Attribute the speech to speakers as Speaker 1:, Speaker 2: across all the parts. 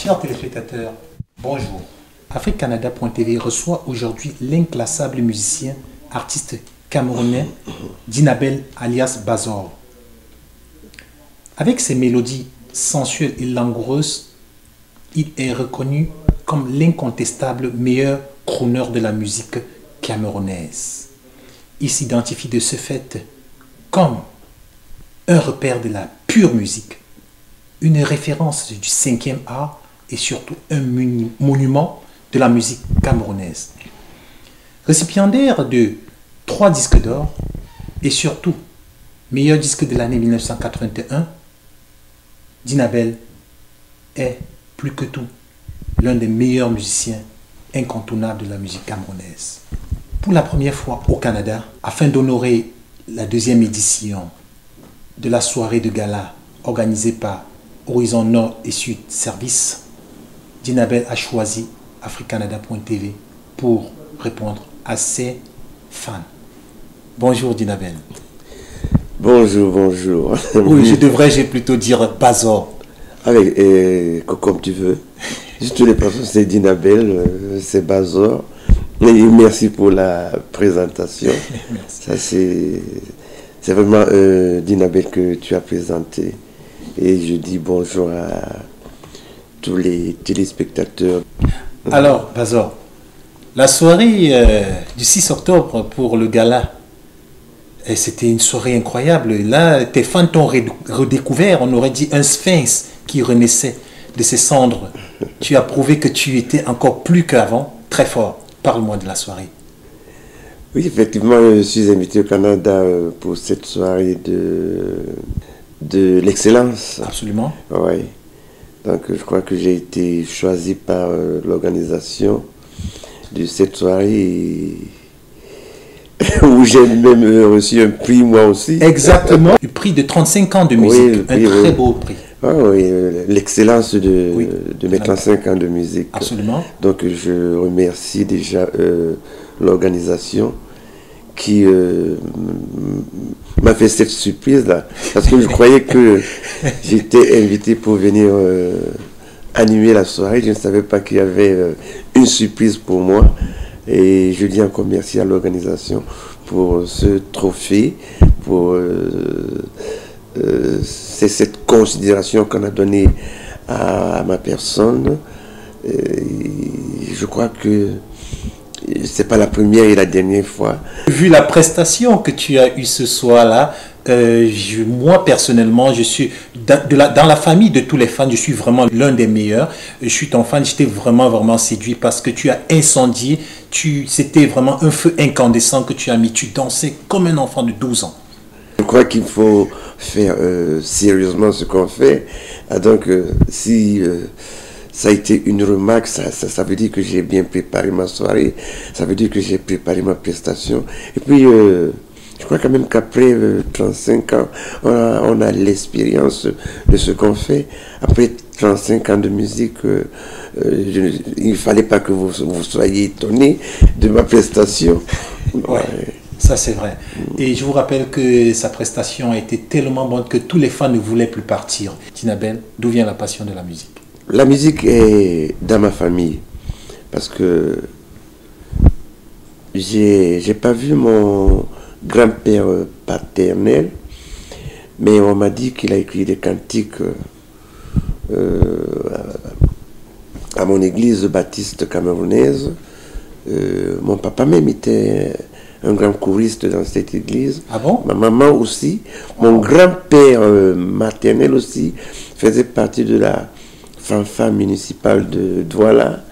Speaker 1: Chers téléspectateurs, bonjour. AfriqueCanada.tv reçoit aujourd'hui l'inclassable musicien, artiste camerounais, Dinabel alias Bazor. Avec ses mélodies sensuelles et langoureuses, il est reconnu comme l'incontestable meilleur crooner de la musique camerounaise. Il s'identifie de ce fait comme un repère de la pure musique, une référence du 5e art et surtout un monument de la musique camerounaise. Récipiendaire de 3 disques d'or et surtout meilleur disque de l'année 1981, Dinabel est plus que tout l'un des meilleurs musiciens incontournables de la musique camerounaise. Pour la première fois au Canada, afin d'honorer la 2e édition de la soirée de gala organisée par Horizon Nord et Sud Service, Dinabel a choisi AfriqueCanada.tv pour répondre à ses fans. Bonjour Dinabel.
Speaker 2: Bonjour, bonjour.
Speaker 1: Oui, j'ai plutôt dire Bazor.
Speaker 2: Avec, comme tu veux. Juste les personnes, c'est Dinabel, c'est Bazor. Et merci pour la présentation. Ça, c'est vraiment Dinabel que tu as présenté. Et je dis bonjour à tous les téléspectateurs.
Speaker 1: Alors, Bazor, la soirée du 6 octobre pour le gala, c'était une soirée incroyable. Là, tes fans t'ont redécouvert, on aurait dit un sphinx qui renaissait de ses cendres. Tu as prouvé que tu étais encore plus qu'avant, très fort. Parle-moi de la soirée.
Speaker 2: Oui, effectivement, je suis invité au Canada pour cette soirée de l'excellence.
Speaker 1: Absolument.
Speaker 2: Oui. Donc, je crois que j'ai été choisi par l'organisation de cette soirée où j'ai même reçu un prix moi aussi.
Speaker 1: Exactement. Le prix de 35 ans de musique. Oui, un très beau prix.
Speaker 2: Ah oui, l'excellence de mes 35 ans de musique.
Speaker 1: Absolument.
Speaker 2: Donc, je remercie déjà l'organisation qui m'a fait cette surprise-là. Parce que je croyais que j'étais invité pour venir animer la soirée. Je ne savais pas qu'il y avait une surprise pour moi. Et je dis encore merci à l'organisation pour ce trophée, pour c'est cette considération qu'on a donnée à ma personne. Et je crois que c'est pas la première et la dernière fois.
Speaker 1: Vu la prestation que tu as eue ce soir-là, moi personnellement, je suis dans la famille de tous les fans, je suis vraiment l'un des meilleurs. Je suis ton fan, j'étais vraiment séduit parce que tu as incendié, c'était vraiment un feu incandescent que tu as mis, tu dansais comme un enfant de 12 ans.
Speaker 2: Je crois qu'il faut faire sérieusement ce qu'on fait. Donc, si ça a été une remarque, ça veut dire que j'ai bien préparé ma soirée, ça veut dire que j'ai préparé ma prestation. Et puis, je crois quand même qu'après 35 ans, on a l'expérience de ce qu'on fait. Après 35 ans de musique, il ne fallait pas que vous soyez étonnés de ma prestation.
Speaker 1: Ouais. Ça, c'est vrai. Et je vous rappelle que sa prestation a été tellement bonne que tous les fans ne voulaient plus partir. Dinabel, d'où vient la passion de la musique?
Speaker 2: La musique est dans ma famille. Parce que j'ai pas vu mon grand-père paternel, mais on m'a dit qu'il a écrit des cantiques à mon église baptiste camerounaise. Mon papa même était un grand choriste dans cette église.
Speaker 1: Ah bon?
Speaker 2: Ma maman aussi. Mon grand-père maternel aussi faisait partie de la fanfare municipale de Douala.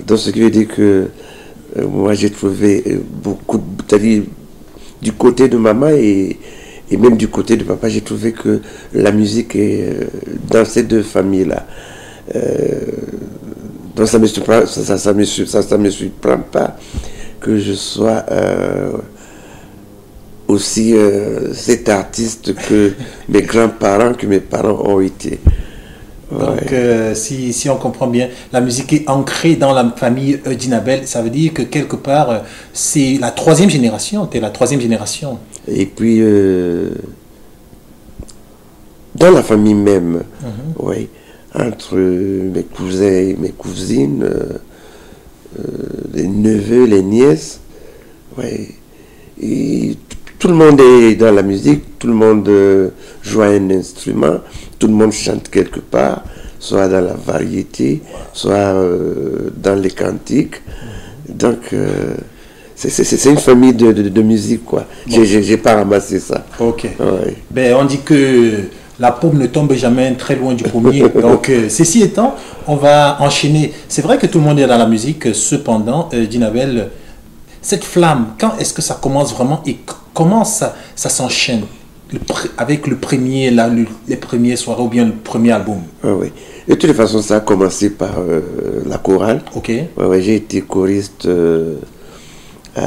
Speaker 2: Donc ce qui veut dire que moi j'ai trouvé beaucoup de... Du côté de maman et même du côté de papa, j'ai trouvé que la musique est dans ces deux familles-là. Donc ça me surprend pas que je sois aussi cet artiste que mes grands-parents, que mes parents ont été.
Speaker 1: Donc, si on comprend bien, la musique est ancrée dans la famille Dinabel. Ça veut dire que quelque part, c'est la 3e génération. Tu es la 3e génération.
Speaker 2: Et puis, dans la famille même, oui. entre mes cousins et mes cousines, les neveux, les nièces. Ouais. Et tout le monde est dans la musique, tout le monde joue un instrument, tout le monde chante quelque part, soit dans la variété, soit dans les cantiques. Donc, c'est une famille de musique, quoi. Bon. J'ai pas ramassé ça.
Speaker 1: Ok.
Speaker 2: Ouais.
Speaker 1: Ben, on dit que la paume ne tombe jamais très loin du pommier. Donc, ceci étant, on va enchaîner. C'est vrai que tout le monde est dans la musique, cependant, Dinabel, cette flamme, quand est-ce que ça commence vraiment et comment ça s'enchaîne avec le premier, les premiers soirées ou bien le premier album?
Speaker 2: Oui. De toute façon, ça a commencé par la chorale.
Speaker 1: Ok.
Speaker 2: Ouais, j'ai été choriste à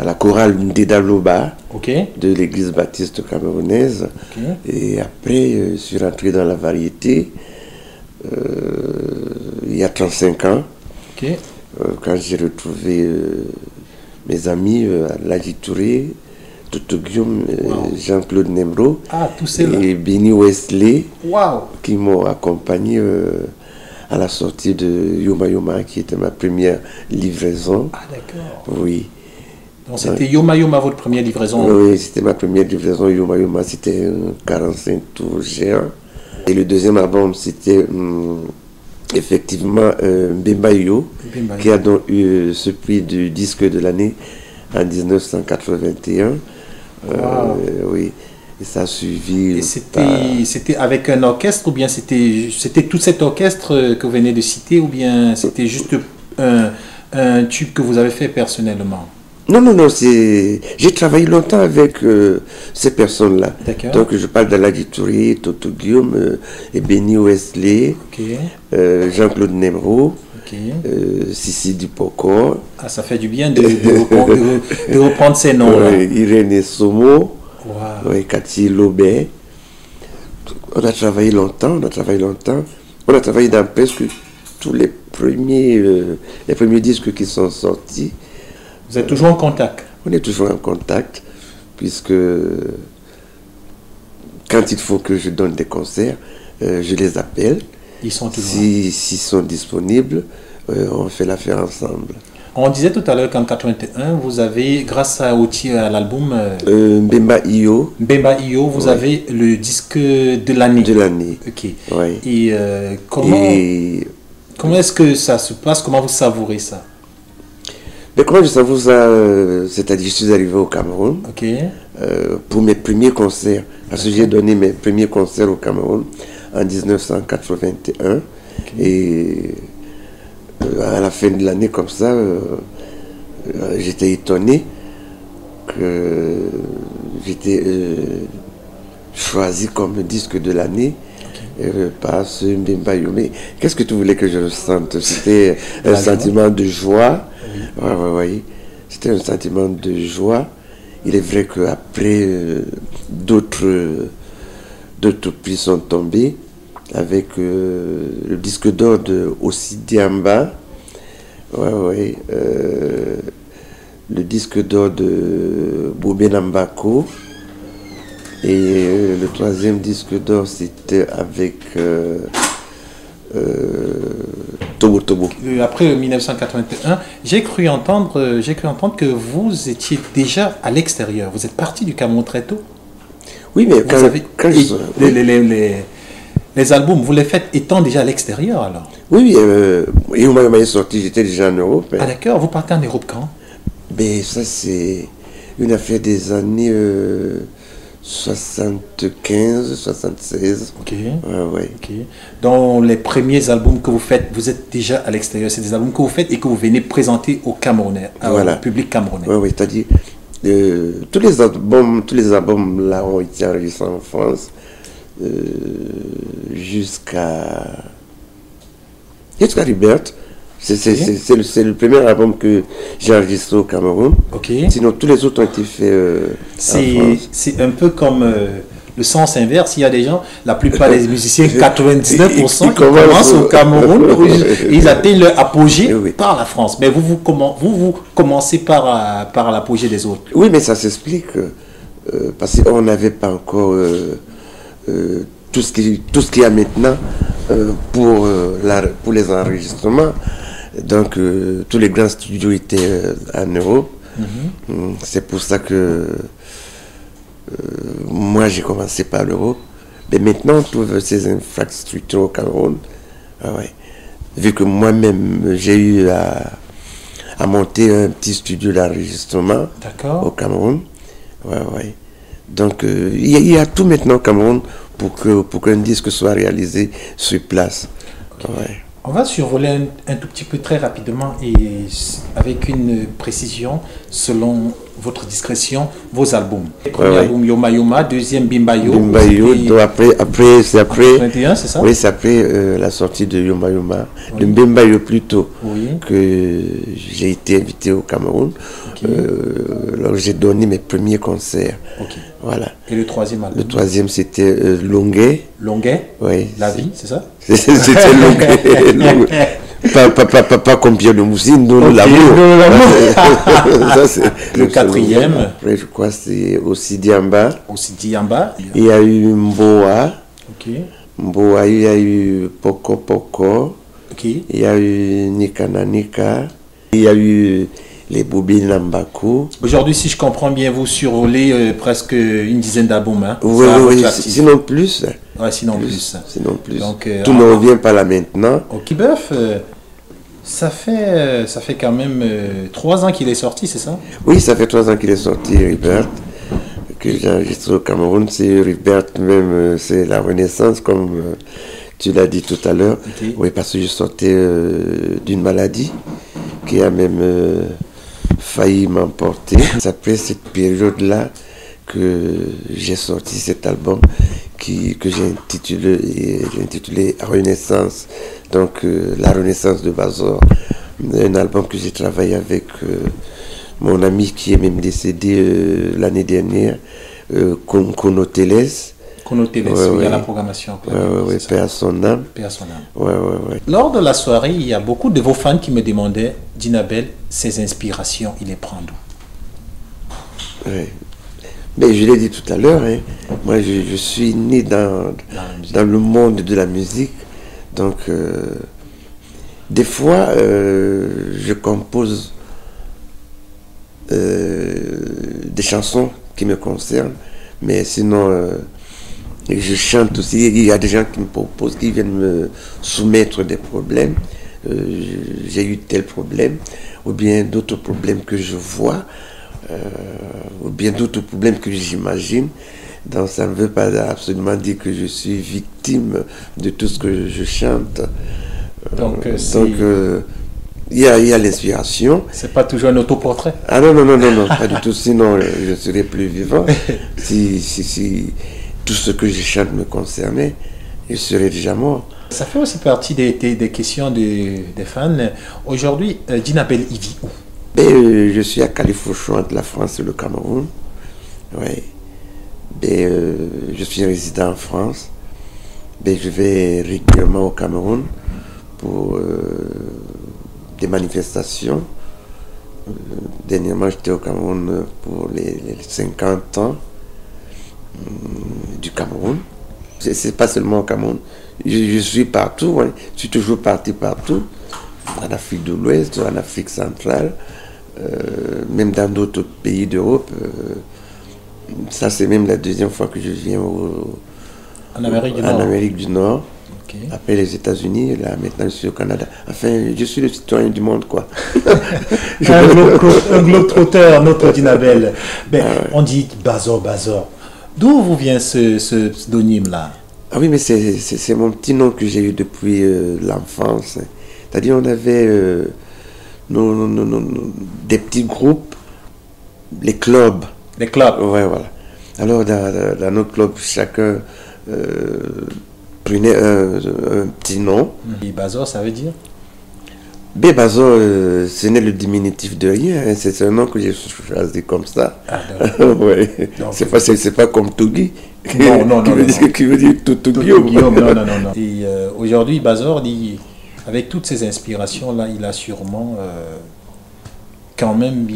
Speaker 2: la chorale d'Edaloba, okay, de l'église baptiste camerounaise. Okay. Et après, je suis rentré dans la variété il y a 35 ans. Okay. Quand j'ai retrouvé mes amis Ladji Touré, Toto Guillaume, wow, Jean-Claude Nemro, et Benny Wesley, wow, qui m'ont accompagné à la sortie de Yoma Yoma, qui était ma première livraison.
Speaker 1: Ah, d'accord.
Speaker 2: Oui.
Speaker 1: Donc c'était Yoma Yoma votre première livraison?
Speaker 2: Oui, c'était ma première livraison. Yoma Yoma, c'était un 45 tours géant. Et le deuxième album, c'était effectivement Mbemba Yo, qui a donc eu ce prix du disque de l'année en 1981. Wow. Oui. Et ça a suivi.
Speaker 1: Et c'était avec un orchestre ou bien c'était tout cet orchestre que vous venez de citer ou bien c'était juste un tube que vous avez fait personnellement?
Speaker 2: Non, j'ai travaillé longtemps avec ces personnes-là. Donc je parle de Ladji Touré, Toto Guillaume, et Benny Wesley, okay, Jean-Claude Nemro, okay, Sissi Dipoko.
Speaker 1: Ah, ça fait du bien de reprendre ces noms-là.
Speaker 2: Irène Somo.
Speaker 1: Wow.
Speaker 2: Oui, Cathy Lobet. On a travaillé longtemps. On a travaillé dans presque tous les premiers disques qui sont sortis.
Speaker 1: Vous êtes toujours en contact?
Speaker 2: On est toujours en contact, puisque quand il faut que je donne des concerts, je les appelle.
Speaker 1: Ils sont toujours
Speaker 2: s'ils sont disponibles, on fait l'affaire ensemble.
Speaker 1: On disait tout à l'heure qu'en 81, vous avez, grâce à l'album
Speaker 2: Mbemba Iyo,
Speaker 1: vous avez le disque de l'année.
Speaker 2: De l'année.
Speaker 1: Ok.
Speaker 2: Ouais.
Speaker 1: Et comment est-ce que ça se passe? Comment vous savourez ça?
Speaker 2: Mais comment je savoure ça? C'est-à-dire, je suis arrivé au Cameroun, okay, pour mes premiers concerts. Parce que j'ai donné mes premiers concerts au Cameroun en 1981. Okay. Et à la fin de l'année, comme ça, j'étais étonné que j'étais choisi comme disque de l'année. Okay. Par ce Mbemba Yo. Mais qu'est-ce que tu voulais que je ressente? C'était un sentiment de joie. Oui. Ouais. C'était un sentiment de joie. Il est vrai qu'après, d'autres prix sont tombés, avec le disque d'or de Ossi Diamba, le disque d'or de Bobé Nambako, et le troisième disque d'or c'était avec Tobo Tobo.
Speaker 1: Après 1981, j'ai cru entendre que vous étiez déjà à l'extérieur. Vous êtes parti du Cameroun très tôt.
Speaker 2: Oui, mais
Speaker 1: les albums, vous les faites étant déjà à l'extérieur alors?
Speaker 2: Oui, et on m'a sorti, j'étais déjà en Europe.
Speaker 1: Ah d'accord, vous partez en Europe quand?
Speaker 2: Ben ça c'est une affaire des années 75, 76.
Speaker 1: Ok.
Speaker 2: Ouais.
Speaker 1: Ok. Dans les premiers albums que vous faites, vous êtes déjà à l'extérieur. C'est des albums que vous faites et que vous venez présenter aux Camerounais, au public camerounais.
Speaker 2: Oui, c'est-à-dire tous les albums là ont été enregistrés en France jusqu'à Ribert. C'est le premier album que j'ai enregistré au Cameroun.
Speaker 1: Okay.
Speaker 2: Sinon, tous les autres ont été faits en France.
Speaker 1: C'est un peu comme le sens inverse. Il y a des gens, la plupart des musiciens, 99%, ils commencent au Cameroun, ils atteignent leur apogée par la France. Mais vous commencez par l'apogée des autres.
Speaker 2: Oui, mais ça s'explique parce qu'on n'avait pas encore tout ce qu'il y a maintenant pour les enregistrements. Donc, tous les grands studios étaient en Europe. C'est pour ça que moi, j'ai commencé par l'Europe. Mais maintenant, on trouve ces infrastructures au Cameroun. Ah ouais. Vu que moi-même, j'ai eu à monter un petit studio d'enregistrement au Cameroun. Ouais, ouais. Donc, il y a tout maintenant au Cameroun pour qu'un disque soit réalisé sur place. Ouais.
Speaker 1: On va survoler un tout petit peu très rapidement et avec une précision selon votre discrétion, vos albums. Premier album Yoma Yoma, deuxième Bimbayo.
Speaker 2: Bimbayo, c'est après.
Speaker 1: 21, c'est ça?
Speaker 2: Oui, c'est après la sortie de Yoma Yoma, de Bimbayo plutôt, que j'ai été invité au Cameroun. Alors j'ai donné mes premiers concerts. Voilà.
Speaker 1: Et le troisième album?
Speaker 2: Le troisième c'était Longuet.
Speaker 1: Longuet?
Speaker 2: Oui.
Speaker 1: La vie, c'est ça?
Speaker 2: C'était Longuet. Pas comme Pierre de Moussine, nous, l'amour.
Speaker 1: Le quatrième.
Speaker 2: Après, je crois que c'est aussi Diamba.
Speaker 1: Aussi Diamba.
Speaker 2: Il y a eu Mboa. Mboa, il y a eu Poko Poko. Il y a eu Nikana Nika. Il y a eu les Bobines Nambaku.
Speaker 1: Aujourd'hui, si je comprends bien, vous survolez presque une dizaine d'albums. Hein,
Speaker 2: oui, sinon plus.
Speaker 1: Ouais, sinon plus.
Speaker 2: Sinon plus. Donc, tout ne revient pas là maintenant.
Speaker 1: Ok, Boeuf, ça fait quand même 3 ans qu'il est sorti, c'est ça?
Speaker 2: Oui, ça fait 3 ans qu'il est sorti, Rivert, que j'ai enregistré au Cameroun. C'est Rivert même, c'est la renaissance, comme tu l'as dit tout à l'heure. Oui, parce que je sortais d'une maladie qui a même failli m'emporter. C'est après cette période-là que j'ai sorti cet album que j'ai intitulé Renaissance, donc la Renaissance de Bazor, un album que j'ai travaillé avec mon ami qui est même décédé l'année dernière, Kono Teles.
Speaker 1: Kono Teles, il y a la programmation.
Speaker 2: Oui, paix à son âme.
Speaker 1: Paix à son âme. Lors de la soirée, il y a beaucoup de vos fans qui me demandaient, Dinabel, ses inspirations, il les prend d'où?
Speaker 2: Oui. Mais je l'ai dit tout à l'heure, hein, moi je suis né dans le monde de la musique. Donc, des fois, je compose des chansons qui me concernent, mais sinon, je chante aussi. Il y a des gens qui me proposent, qui viennent me soumettre des problèmes. J'ai eu tel problème, ou bien d'autres problèmes que je vois. Ou bien d'autres problèmes que j'imagine. Donc ça ne veut pas absolument dire que je suis victime de tout ce que je chante. Donc il y a l'inspiration.
Speaker 1: C'est pas toujours un autoportrait?
Speaker 2: Ah non, pas du tout. Sinon je serais plus vivant. Si tout ce que je chante me concernait, je serais déjà mort.
Speaker 1: Ça fait aussi partie des questions des fans. Aujourd'hui, Dinabel, il vit où?
Speaker 2: Je suis à Califourchon entre la France et le Cameroun. Ouais. Je suis résident en France. Je vais régulièrement au Cameroun pour des manifestations. Dernièrement, j'étais au Cameroun pour les 50 ans du Cameroun. C'est pas seulement au Cameroun. Je suis partout. Hein. Je suis toujours parti partout. En Afrique de l'Ouest, en Afrique centrale. Même dans d'autres pays d'Europe. Ça, c'est même la deuxième fois que je viens
Speaker 1: en Amérique du Nord.
Speaker 2: Après les États-Unis, là maintenant je suis au Canada. Enfin, je suis le citoyen du monde, quoi.
Speaker 1: un globe-trotteur, notre Dinabel. On dit Bazor. D'où vous vient ce pseudonyme-là?
Speaker 2: Ah oui, mais c'est mon petit nom que j'ai eu depuis l'enfance. C'est-à-dire, on avait des petits groupes, les clubs.
Speaker 1: Les clubs.
Speaker 2: Ouais, voilà. Alors, dans nos clubs, chacun prenait un petit nom.
Speaker 1: Et Bazor, ça veut dire?
Speaker 2: Bazor, ce n'est le diminutif de rien. Hein. C'est un nom que j'ai choisi comme ça.
Speaker 1: Ah,
Speaker 2: ouais. C'est pas comme Tougui.
Speaker 1: Non.
Speaker 2: Qui veut dire tout Guillaume.
Speaker 1: Non. Et aujourd'hui, Bazor dit, avec toutes ces inspirations-là, il a sûrement quand même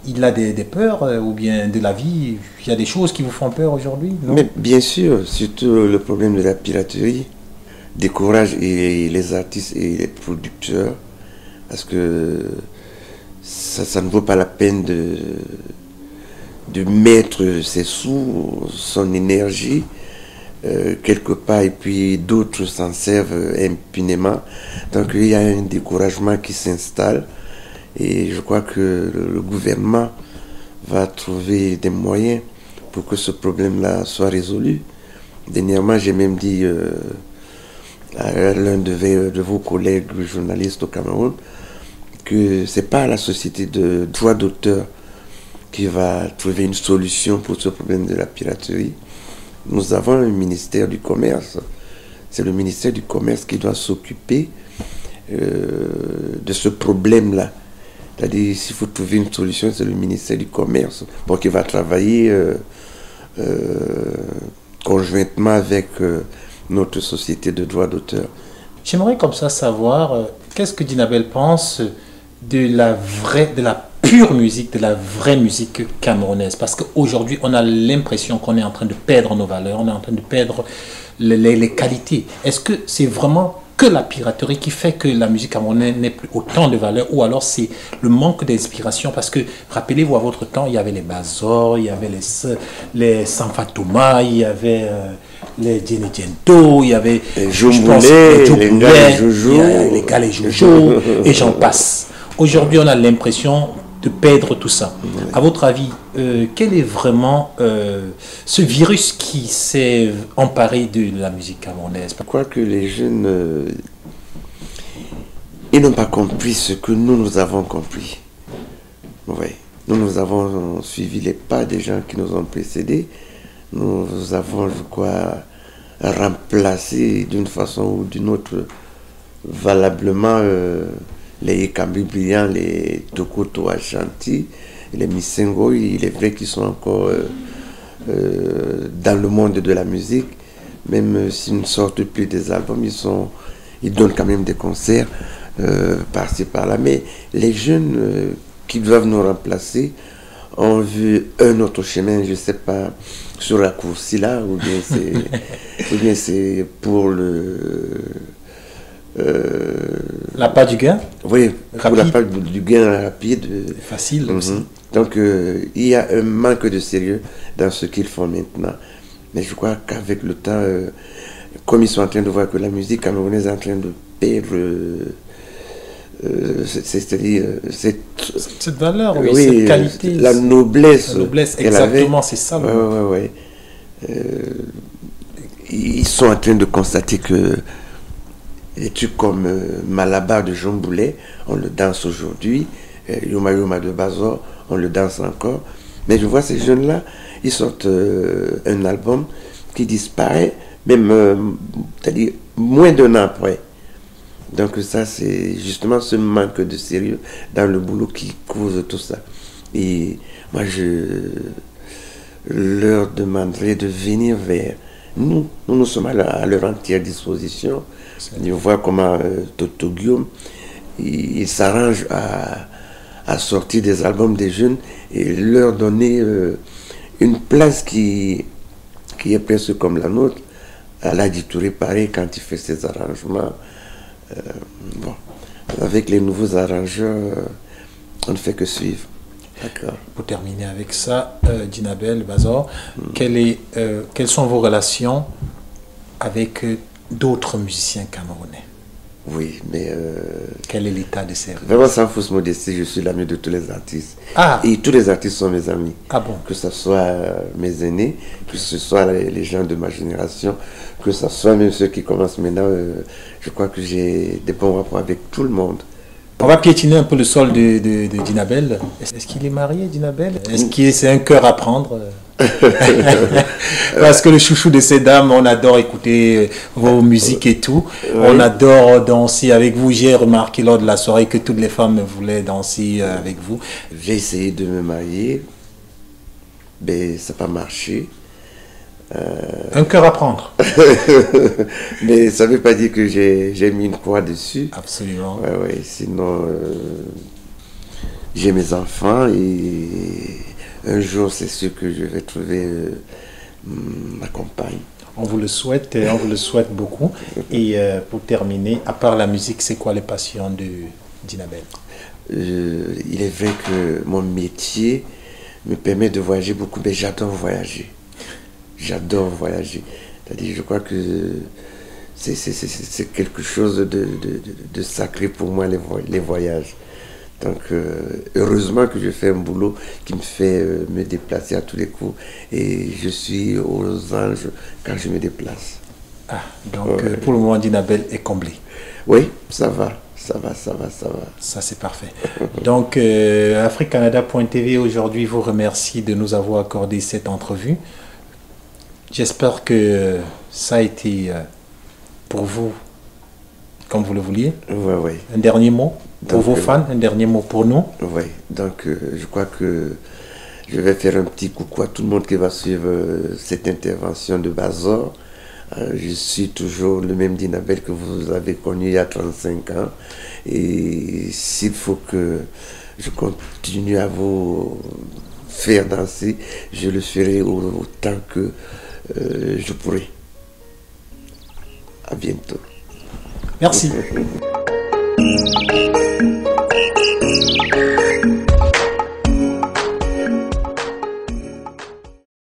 Speaker 1: il a des peurs ou bien de la vie. Il y a des choses qui vous font peur aujourd'hui, non?
Speaker 2: Mais bien sûr, surtout le problème de la piraterie décourage et les artistes et les producteurs parce que ça ne vaut pas la peine de mettre ses sous, son énergie quelque part et puis d'autres s'en servent impunément. Donc il y a un découragement qui s'installe et je crois que le gouvernement va trouver des moyens pour que ce problème-là soit résolu. Dernièrement, j'ai même dit à l'un de vos collègues journalistes au Cameroun que ce n'est pas la société de droit d'auteur qui va trouver une solution pour ce problème de la piraterie. Nous avons un ministère du Commerce. C'est le ministère du Commerce qui doit s'occuper de ce problème-là. C'est-à-dire, s'il faut trouver une solution, c'est le ministère du Commerce qui va travailler conjointement avec notre société de droit d'auteur.
Speaker 1: J'aimerais comme ça savoir qu'est-ce que Djinabel pense de la pure musique, de la vraie musique camerounaise. Parce qu'aujourd'hui, on a l'impression qu'on est en train de perdre nos valeurs, on est en train de perdre les qualités. Est-ce que c'est vraiment que la piraterie qui fait que la musique camerounaise n'ait plus autant de valeur, ou alors c'est le manque d'inspiration? Parce que, rappelez-vous, à votre temps, il y avait les Bazor, il y avait les Sanfatoma, il y avait les Djenedjento, il y avait
Speaker 2: les Joumboulé,
Speaker 1: les Galé Jojo, et j'en passe. Aujourd'hui, on a l'impression de perdre tout ça. À votre avis, quel est vraiment ce virus qui s'est emparé de la musique camerounaise?
Speaker 2: Je crois que les jeunes, ils n'ont pas compris ce que nous avons compris. Oui. Nous avons suivi les pas des gens qui nous ont précédés. Nous avons, je crois, remplacé d'une façon ou d'une autre valablement les Kambi brillants, les Tokoto Ashanti, les Misengo. Il est vrai qu'ils sont encore dans le monde de la musique, même s'ils ne sortent plus des albums, ils donnent quand même des concerts par-ci par-là. Mais les jeunes qui doivent nous remplacer ont vu un autre chemin, je ne sais pas, sur la course là, ou bien c'est pour
Speaker 1: la part du gain?
Speaker 2: Oui,
Speaker 1: rapide.
Speaker 2: Pour la part du gain rapide.
Speaker 1: Facile aussi.
Speaker 2: Donc, il y a un manque de sérieux dans ce qu'ils font maintenant. Mais je crois qu'avec le temps, comme ils sont en train de voir que la musique camerounaise est en train de perdre c'est-à-dire
Speaker 1: cette valeur, oui, cette qualité.
Speaker 2: La noblesse.
Speaker 1: La noblesse, exactement, c'est ça.
Speaker 2: Ouais. Ils sont en train de constater que des trucs comme Malabar de Jean Boulet, on le danse aujourd'hui, Yoma Yoma de Bazor, on le danse encore. Mais je vois ces jeunes-là, ils sortent un album qui disparaît, même, c'est-à-dire moins d'un an après. Donc ça, c'est justement ce manque de sérieux dans le boulot qui cause tout ça. Et moi, je leur demanderai de venir vers nous. Nous sommes à leur entière disposition. On voit comment Toto Guillaume, il s'arrange à sortir des albums des jeunes et leur donner une place qui est presque comme la nôtre. Aladji Touré, pareil, quand il fait ses arrangements. Avec les nouveaux arrangeurs, on ne fait que suivre. D'accord.
Speaker 1: Pour terminer avec ça, Djinabel, Bazor, quelles sont vos relations avec d'autres musiciens camerounais?
Speaker 2: Oui, mais...
Speaker 1: quel est l'état de ces relations?
Speaker 2: Vraiment, sans fausse modestie, je suis l'ami de tous les artistes.
Speaker 1: Ah.
Speaker 2: Et tous les artistes sont mes amis.
Speaker 1: Ah bon?
Speaker 2: Que ce soit mes aînés, que ce soit les gens de ma génération, que ce soit même ceux qui commencent maintenant. Je crois que j'ai des bons rapports avec tout le monde.
Speaker 1: On va piétiner un peu le sol de Djinabel. Est-ce qu'il est marié, Djinabel? Est-ce que c'est un cœur à prendre? Parce que le chouchou de ces dames, on adore écouter vos musiques et tout. Oui. On adore danser avec vous. J'ai remarqué lors de la soirée que toutes les femmes voulaient danser avec vous.
Speaker 2: J'ai essayé de me marier, mais ça n'a pas marché.
Speaker 1: Un cœur à prendre.
Speaker 2: Mais ça ne veut pas dire que j'ai mis une croix dessus.
Speaker 1: Absolument.
Speaker 2: Ouais, sinon, j'ai mes enfants et un jour, c'est sûr que je vais trouver ma compagne.
Speaker 1: On vous le souhaite beaucoup. Et pour terminer, à part la musique, c'est quoi les passions de d'Inabel?
Speaker 2: Il est vrai que mon métier me permet de voyager beaucoup, mais j'adore voyager. J'adore voyager. C'est-à-dire, je crois que c'est quelque chose de sacré pour moi, les voyages. Donc, heureusement que je fais un boulot qui me fait me déplacer à tous les coups. Et je suis aux anges quand je me déplace.
Speaker 1: Ah, donc pour le moment, Dinabel est comblé.
Speaker 2: Oui, ça va, ça va, ça va, ça va.
Speaker 1: Ça, c'est parfait. Donc, africanada.tv aujourd'hui vous remercie de nous avoir accordé cette entrevue. J'espère que ça a été pour vous, comme vous le vouliez.
Speaker 2: Oui, oui.
Speaker 1: Un dernier mot pour
Speaker 2: Donc,
Speaker 1: vos fans, un dernier mot pour nous.
Speaker 2: Oui, donc je crois que je vais faire un petit coucou à tout le monde qui va suivre cette intervention de Bazor. Je suis toujours le même Dinabel que vous avez connu il y a 35 ans. Et s'il faut que je continue à vous faire danser, je le ferai autant que je pourrai. À bientôt.
Speaker 1: Merci.